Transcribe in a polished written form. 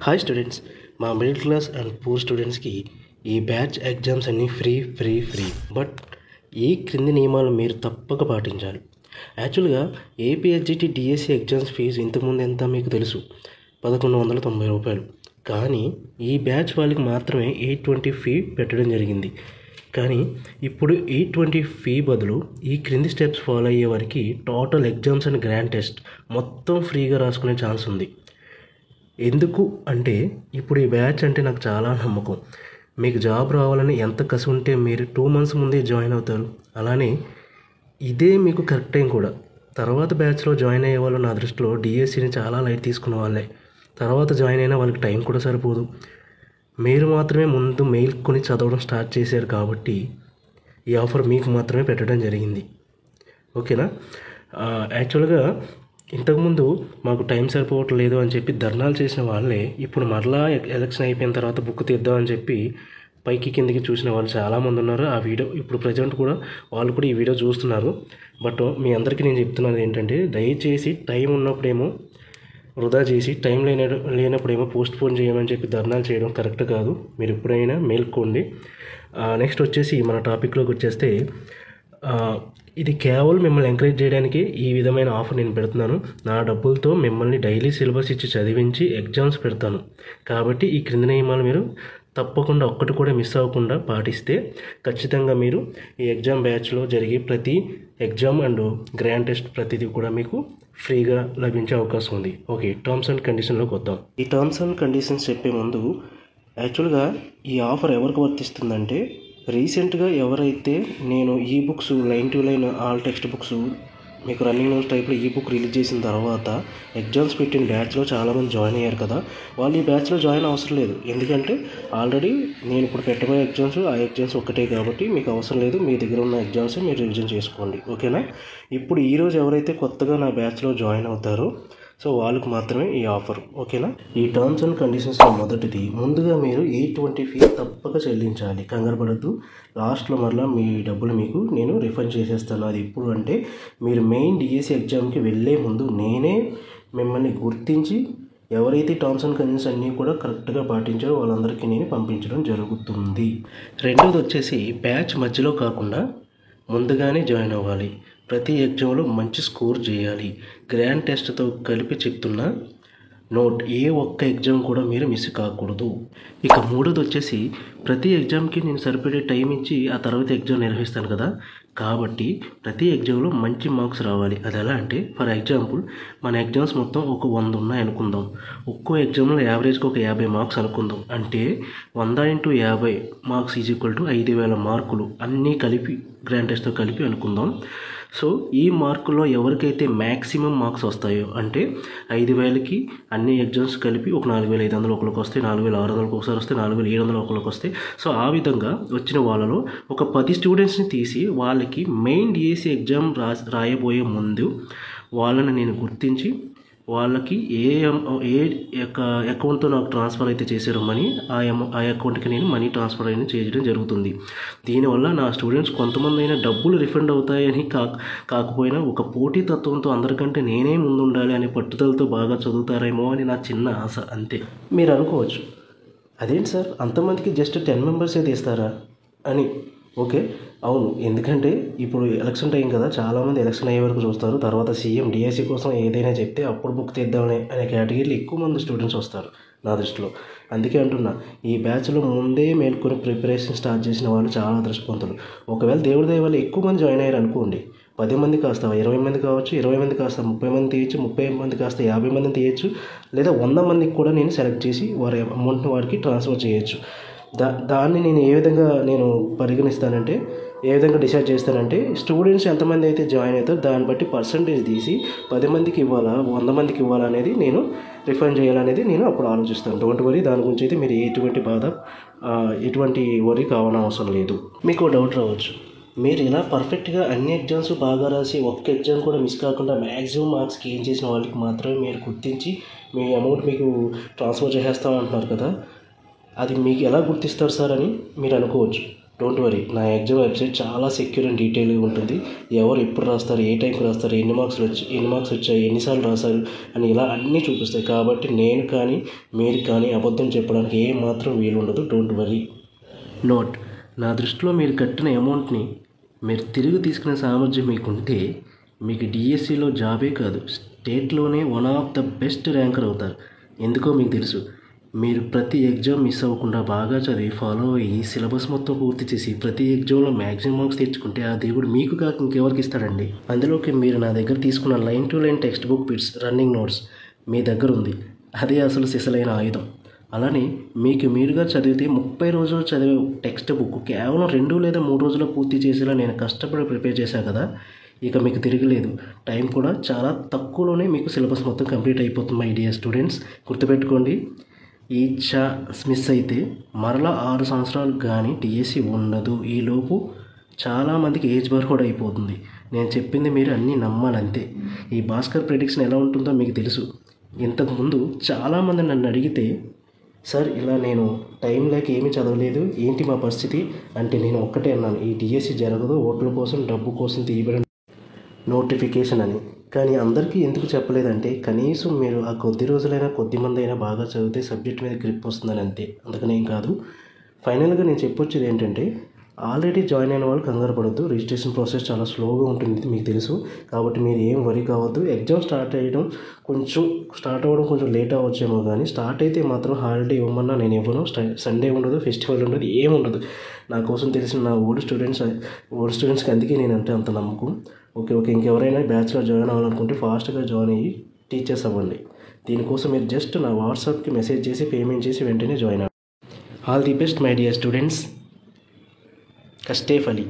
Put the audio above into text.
Hi students, మా middle class and poor స్టూడెంట్స్కి ఈ బ్యాచ్ ఎగ్జామ్స్ అన్నీ ఫ్రీ. బట్ ఈ క్రింది నియమాలు మీరు తప్పక పాటించాలి. యాక్చువల్గా ఏపీహెచ్జిటి డిఎస్సి ఎగ్జామ్స్ ఫీజు ఇంతకుముందు ఎంత మీకు తెలుసు, 1190 రూపాయలు. కానీ ఈ బ్యాచ్ వాళ్ళకి మాత్రమే 820 ఫీ పెట్టడం జరిగింది. కానీ ఇప్పుడు 820 ఫీ బదులు ఈ క్రింది స్టెప్స్ ఫాలో అయ్యే వారికి total exams and grand test మొత్తం ఫ్రీగా రాసుకునే ఛాన్స్ ఉంది. ఎందుకు అంటే ఇప్పుడు ఈ బ్యాచ్ అంటే నాకు చాలా నమ్మకం. మీకు జాబ్ రావాలని ఎంత కసి ఉంటే మీరు 2 months ముందే జాయిన్ అవుతారు. అలానే ఇదే మీకు కరెక్ట్ టైం కూడా. తర్వాత బ్యాచ్లో జాయిన్ అయ్యే వాళ్ళు నా దృష్టిలో డిఎస్సిని చాలా లైట్ తీసుకున్న వాళ్ళే. తర్వాత జాయిన్ అయినా వాళ్ళకి టైం కూడా సరిపోదు. మీరు మాత్రమే ముందు మేల్కొని చదవడం స్టార్ట్ చేశారు కాబట్టి ఈ ఆఫర్ మీకు మాత్రమే పెట్టడం జరిగింది. ఓకేనా? యాక్చువల్గా ఇంతకుముందు మాకు టైం సరిపోవట్లేదు అని చెప్పి ధర్నాలు చేసిన వాళ్ళే ఇప్పుడు మరలా ఎలక్షన్ అయిపోయిన తర్వాత బుక్ తీద్దామని చెప్పి పైకి కిందికి చూసిన వాళ్ళు చాలామంది ఉన్నారు. ఆ వీడియో ఇప్పుడు ప్రజెంట్ కూడా వాళ్ళు కూడా ఈ వీడియో చూస్తున్నారు. బట్ మీ అందరికీ నేను చెప్తున్నాను ఏంటంటే, దయచేసి టైం ఉన్నప్పుడేమో వృధా చేసి టైం లేనప్పుడేమో పోస్ట్ పోన్ చేయమని చెప్పి ధర్నాలు చేయడం కరెక్ట్ కాదు. మీరు ఎప్పుడైనా మేల్కోండి. నెక్స్ట్ వచ్చేసి మన టాపిక్లోకి వచ్చేస్తే, ఇది కేవలం మిమ్మల్ని ఎంకరేజ్ చేయడానికి ఈ విధమైన ఆఫర్ నేను పెడుతున్నాను. నా డబ్బులతో మిమ్మల్ని డైలీ సిలబస్ ఇచ్చి చదివించి ఎగ్జామ్స్ పెడతాను. కాబట్టి ఈ క్రింది నియమాలు మీరు తప్పకుండా ఒక్కటి కూడా మిస్ అవ్వకుండా పాటిస్తే ఖచ్చితంగా మీరు ఈ ఎగ్జామ్ బ్యాచ్లో జరిగే ప్రతి ఎగ్జామ్ అండ్ గ్రాండ్ టెస్ట్ ప్రతిదీ కూడా మీకు ఫ్రీగా లభించే అవకాశం ఉంది. ఓకే, టర్మ్స్ అండ్ కండిషన్లోకి వద్దాం. ఈ టర్మ్స్ అండ్ కండిషన్స్ చెప్పే ముందు యాక్చువల్గా ఈ ఆఫర్ ఎవరికి వర్తిస్తుందంటే, రీసెంట్గా ఎవరైతే నేను ఈ books line to line all text books మీకు రన్నింగ్ నోట్స్ టైప్లో ఈ బుక్ రిలీజ్ చేసిన తర్వాత ఎగ్జామ్స్ పెట్టిన బ్యాచ్లో చాలామంది జాయిన్ అయ్యారు కదా, వాళ్ళు ఈ బ్యాచ్లో జాయిన్ అవసరం లేదు. ఎందుకంటే ఆల్రెడీ నేను ఇప్పుడు పెట్టబోయే ఎగ్జామ్స్ ఆ ఎగ్జామ్స్ ఒక్కటే కాబట్టి మీకు అవసరం లేదు. మీ దగ్గర ఉన్న ఎగ్జామ్స్ మీరు రివిజన్ చేసుకోండి. ఓకేనా? ఇప్పుడు ఈరోజు ఎవరైతే కొత్తగా నా బ్యాచ్లో జాయిన్ అవుతారో సో వాళ్ళకు మాత్రమే ఈ ఆఫర్. ఓకేనా? ఈ టర్మ్స్ అండ్ కండిషన్స్లో మొదటిది, ముందుగా మీరు 820 ఫీ తప్పక చెల్లించాలి. కంగారు పడద్దు. లాస్ట్లో మరలా మీ డబ్బులు మీకు నేను రిఫండ్ చేసేస్తాను. అది ఎప్పుడు అంటే, మీరు మెయిన్ డిఎస్సి ఎగ్జామ్కి వెళ్ళే ముందు నేనే మిమ్మల్ని గుర్తించి ఎవరైతే టర్మ్స్ అండ్ కండిషన్స్ అన్నీ కూడా కరెక్ట్గా పాటించారో వాళ్ళందరికీ నేను పంపించడం జరుగుతుంది. రెండోది వచ్చేసి, బ్యాచ్ మధ్యలో కాకుండా ముందుగానే జాయిన్ అవ్వాలి. ప్రతి ఎగ్జామ్లో మంచి స్కోర్ చేయాలి. గ్రాండ్ టెస్ట్తో కలిపి చెప్తున్నా నోట్, ఏ ఒక్క ఎగ్జామ్ కూడా మీరు మిస్ కాకూడదు. ఇక మూడోది వచ్చేసి, ప్రతి ఎగ్జామ్కి నేను సరిపడే టైం ఇచ్చి ఆ తర్వాత ఎగ్జామ్ నిర్వహిస్తాను కదా, కాబట్టి ప్రతి ఎగ్జామ్లో మంచి మార్క్స్ రావాలి. అది ఎలా అంటే, ఫర్ ఎగ్జాంపుల్ మన ఎగ్జామ్స్ మొత్తం ఒక 100 ఉన్నాయి అనుకుందాం. ఒక్కో ఎగ్జామ్లో యావరేజ్గా ఒక 50 మార్క్స్ అనుకుందాం. అంటే 100 × 50 మార్క్స్ ఈజ్ ఈక్వల్ టు 5000 మార్కులు అన్నీ కలిపి గ్రాండ్ టెస్ట్తో కలిపి అనుకుందాం. సో ఈ మార్కుల్లో ఎవరికైతే మ్యాక్సిమం మార్క్స్ వస్తాయో, అంటే 5000కి అన్ని ఎగ్జామ్స్ కలిపి ఒక 4500 ఒకరికి వస్తాయి, 4600 ఒకసారి వస్తాయి, 4700 ఒకరికి వస్తాయి. సో ఆ విధంగా వచ్చిన వాళ్ళలో ఒక 10 స్టూడెంట్స్ని తీసి వాళ్ళకి మెయిన్ డిఎస్సి ఎగ్జామ్ రాయబోయే ముందు వాళ్ళని నేను గుర్తించి వాళ్ళకి ఏ అకౌంట్తో నాకు ట్రాన్స్ఫర్ అయితే చేశారో మనీ, ఆ అకౌంట్కి నేను మనీ ట్రాన్స్ఫర్ అయినా చేయడం జరుగుతుంది. దీనివల్ల నా స్టూడెంట్స్ కొంతమంది అయినా డబ్బులు రిఫండ్ అవుతాయని కాకపోయినా ఒక పోటీ తత్వంతో అందరికంటే నేనే ముందు ఉండాలి అనే పట్టుదలతో బాగా చదువుతారేమో అని నా చిన్న ఆశ, అంతే. మీరు అనుకోవచ్చు, అదేంటి సార్ అంతమందికి జస్ట్ 10 మెంబర్సే తీస్తారా అని. ఓకే, అవును. ఎందుకంటే ఇప్పుడు ఎలక్షన్ టైం కదా, చాలామంది ఎలక్షన్ అయ్యే వరకు చూస్తారు. తర్వాత సీఎం డిఎస్సి కోసం ఏదైనా చెప్తే అప్పుడు బుక్ తీద్దామనే అనే కేటగిరీలో ఎక్కువ మంది స్టూడెంట్స్ వస్తారు నా దృష్టిలో. అందుకే అంటున్నా, ఈ బ్యాచ్లో ముందే మేల్కొని ప్రిపరేషన్ స్టార్ట్ చేసిన వాళ్ళు చాలా అదృష్టవంతులు. ఒకవేళ దేవుడి దయ వల్ల ఎక్కువ మంది జాయిన్ అయ్యారు అనుకోండి, 10 మంది కాస్త 20 మంది కావచ్చు, 20 మంది కాస్త 30 మంది తీయచ్చు, 30 మంది కాస్త 50 మందిని తీయచ్చు, లేదా 100 మందికి కూడా నేను సెలెక్ట్ చేసి వారి అమౌంట్ని వారికి ట్రాన్స్ఫర్ చేయొచ్చు. దాన్ని నేను ఏ విధంగా పరిగణిస్తానంటే, ఏ విధంగా డిసైడ్ చేస్తానంటే, స్టూడెంట్స్ ఎంతమంది అయితే జాయిన్ అవుతారో దాన్ని బట్టి పర్సంటేజ్ తీసి 10 మందికి ఇవ్వాలా 100 మందికి ఇవ్వాలా అనేది నేను రిఫండ్ చేయాలనేది నేను అప్పుడు ఆలోచిస్తాను. డోంట్ వరీ, దాని గురించి అయితే మీరు ఎటువంటి వరీ కావాలని అవసరం లేదు. మీకు డౌట్ రావచ్చు, మీరు ఇలా పర్ఫెక్ట్గా అన్ని ఎగ్జామ్స్ బాగా రాసి ఒక్క ఎగ్జామ్ కూడా మిస్ కాకుండా మ్యాక్సిమం మార్క్స్కి ఏం చేసిన వాళ్ళకి మాత్రమే మీరు గుర్తించి మీ అమౌంట్ మీకు ట్రాన్స్ఫర్ చేసేస్తామంటున్నారు కదా, అది మీకు ఎలా గుర్తిస్తారు సార్ అని మీరు అనుకోవచ్చు. డోంట్ వరీ, నా ఎగ్జామ్ వెబ్సైట్ చాలా సెక్యూర్ అండ్ డీటెయిల్గా ఉంటుంది. ఎవరు ఎప్పుడు రాస్తారు, ఏ టైంకి రాస్తారు, ఎన్ని మార్క్స్ వచ్చాయి, ఎన్నిసార్లు రాశారు అని ఇలా అన్నీ చూపిస్తాయి. కాబట్టి నేను కానీ మీరు కానీ అబద్ధం చెప్పడానికి ఏమాత్రం వీలు ఉండదు. Don't worry. నోట్, నా దృష్టిలో మీరు కట్టిన అమౌంట్ని మీరు తిరిగి తీసుకునే సామర్థ్యం మీకుంటే మీకు డిఎస్సిలో జాబే కాదు, స్టేట్లోనే one of the best ranker అవుతారు. ఎందుకో మీకు తెలుసు. మీరు ప్రతి ఎగ్జామ్ మిస్ అవ్వకుండా బాగా చదివి ఫాలో అయ్యి సిలబస్ మొత్తం పూర్తి చేసి ప్రతి ఎగ్జామ్లో మ్యాక్సిమం మార్క్స్ తెచ్చుకుంటే ఆ దేవుడు మీకు కాక ఇంకెవరికి ఇస్తాడండి. అందులోకి మీరు నా దగ్గర తీసుకున్న line to line textbook bits, running notes మీ దగ్గర ఉంది. అదే అసలు సిసలైన ఆయుధం. అలానే మీకు మీరుగా చదివితే 30 రోజులు చదివే టెక్స్ట్ బుక్ కేవలం 2 లేదా 3 రోజుల్లో పూర్తి చేసేలా నేను కష్టపడి ప్రిపేర్ చేశాను కదా. ఇక మీకు తిరగలేదు. టైం కూడా చాలా తక్కువలోనే మీకు సిలబస్ మొత్తం కంప్లీట్ అయిపోతుంది. మై డియర్ స్టూడెంట్స్, గుర్తుపెట్టుకోండి, ఈ మిస్ అయితే మరలా 6 సంవత్సరాలు కానీ డిఎస్సి ఉండదు. ఈలోపు చాలామందికి ఏజ్ బార్ కూడా అయిపోతుంది. నేను చెప్పింది మీరు అన్నీ నమ్మాలంతే. ఈ భాస్కర్ ప్రెడిక్షన్ ఎలా ఉంటుందో మీకు తెలుసు. ఇంతకుముందు చాలామంది నన్ను అడిగితే, సార్ ఇలా నేను టైం లేక ఏమీ చదవలేదు, ఏంటి మా పరిస్థితి అంటే నేను ఒక్కటే అన్నాను, ఈ డిఎస్సి జరగదు, ఓట్ల కోసం డబ్బు కోసం తీయబడిన నోటిఫికేషన్ అని. కానీ అందరికీ ఎందుకు చెప్పలేదంటే కనీసం మీరు ఆ కొద్ది రోజులైనా కొద్ది మంది అయినా బాగా చదివితే సబ్జెక్ట్ మీద గ్రిప్ వస్తుందని, అంతే, అందుకనేం కాదు. ఫైనల్గా నేను చెప్పొచ్చేది ఏంటంటే, ఆల్రెడీ జాయిన్ అయిన వాళ్ళు కంగారు పడొద్దు. రిజిస్ట్రేషన్ ప్రాసెస్ చాలా స్లోగా ఉంటుంది, మీకు తెలుసు. కాబట్టి మీరు ఏం వరీ కావద్దు. ఎగ్జామ్ స్టార్ట్ అవ్వడం కొంచెం లేట్ అవ్వచ్చేమో, కానీ స్టార్ట్ అయితే మాత్రం హాలిడే ఇవ్వమన్నా నేను ఇవ్వను. సండే ఉండదు, ఫెస్టివల్ ఉండదు, ఏముండదు. నా కోసం తెలిసిన నా ఓల్డ్ స్టూడెంట్స్కి అందుకే నేనంటే అంత నమ్మకం. ఓకే, ఇంకెవరైనా బ్యాచ్లో జాయిన్ అవ్వాలనుకుంటే ఫాస్ట్గా జాయిన్ అయ్యి టీచర్స్ అవ్వండి. దీనికోసం మీరు జస్ట్ నా వాట్సాప్కి మెసేజ్ చేసి పేమెంట్ చేసి వెంటనే జాయిన్ అవ్వండి. All the best my dear students. కష్టే ఫలి.